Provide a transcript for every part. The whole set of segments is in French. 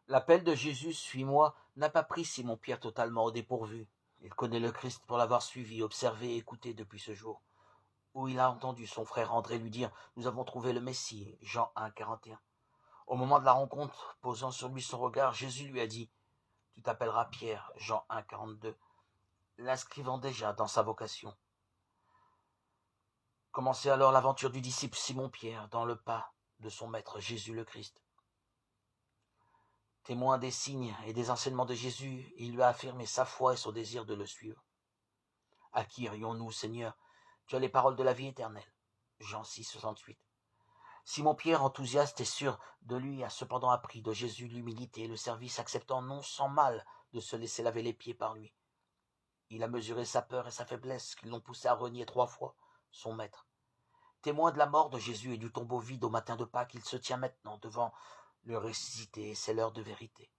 L'appel de Jésus, suis-moi, n'a pas pris Simon-Pierre totalement au dépourvu. Il connaît le Christ pour l'avoir suivi, observé et écouté depuis ce jour, où il a entendu son frère André lui dire « Nous avons trouvé le Messie » Jean 1, 41. Au moment de la rencontre, posant sur lui son regard, Jésus lui a dit « Tu t'appelleras Pierre » Jean 1, 42, l'inscrivant déjà dans sa vocation. Commençait alors l'aventure du disciple Simon-Pierre dans le pas de son maître Jésus le Christ. Témoin des signes et des enseignements de Jésus, il lui a affirmé sa foi et son désir de le suivre. À qui irions-nous, Seigneur? Tu as les paroles de la vie éternelle. Jean 6, 68. Simon-Pierre, enthousiaste et sûr de lui, a cependant appris de Jésus l'humilité et le service, acceptant non sans mal de se laisser laver les pieds par lui. Il a mesuré sa peur et sa faiblesse qui l'ont poussé à renier 3 fois son maître. Témoin de la mort de Jésus et du tombeau vide au matin de Pâques, il se tient maintenant devant le ressuscité et c'est l'heure de vérité.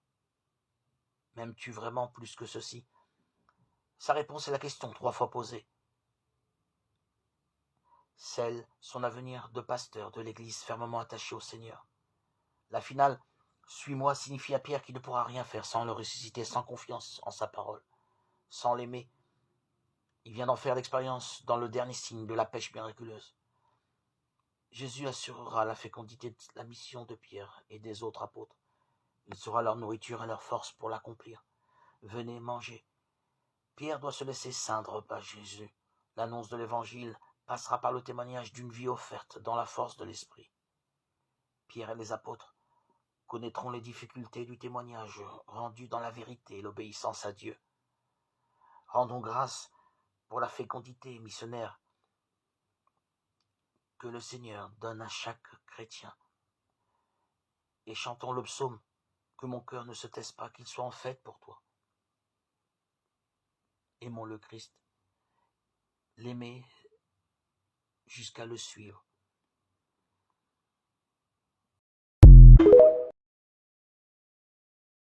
M'aimes-tu vraiment plus que ceci? Sa réponse est la question 3 fois posée. Celle, son avenir de pasteur de l'Église fermement attaché au Seigneur. La finale, suis-moi, signifie à Pierre qu'il ne pourra rien faire sans le ressusciter, sans confiance en sa parole, sans l'aimer. Il vient d'en faire l'expérience dans le dernier signe de la pêche miraculeuse. Jésus assurera la fécondité de la mission de Pierre et des autres apôtres. Il sera leur nourriture et leur force pour l'accomplir. Venez manger. Pierre doit se laisser ceindre par Jésus. L'annonce de l'Évangile passera par le témoignage d'une vie offerte dans la force de l'Esprit. Pierre et les apôtres connaîtront les difficultés du témoignage rendu dans la vérité et l'obéissance à Dieu. Rendons grâce pour la fécondité missionnaire que le Seigneur donne à chaque chrétien. Et chantons le psaume, que mon cœur ne se taise pas, qu'il soit en fête pour toi. Aimons le Christ, l'aimer jusqu'à le suivre.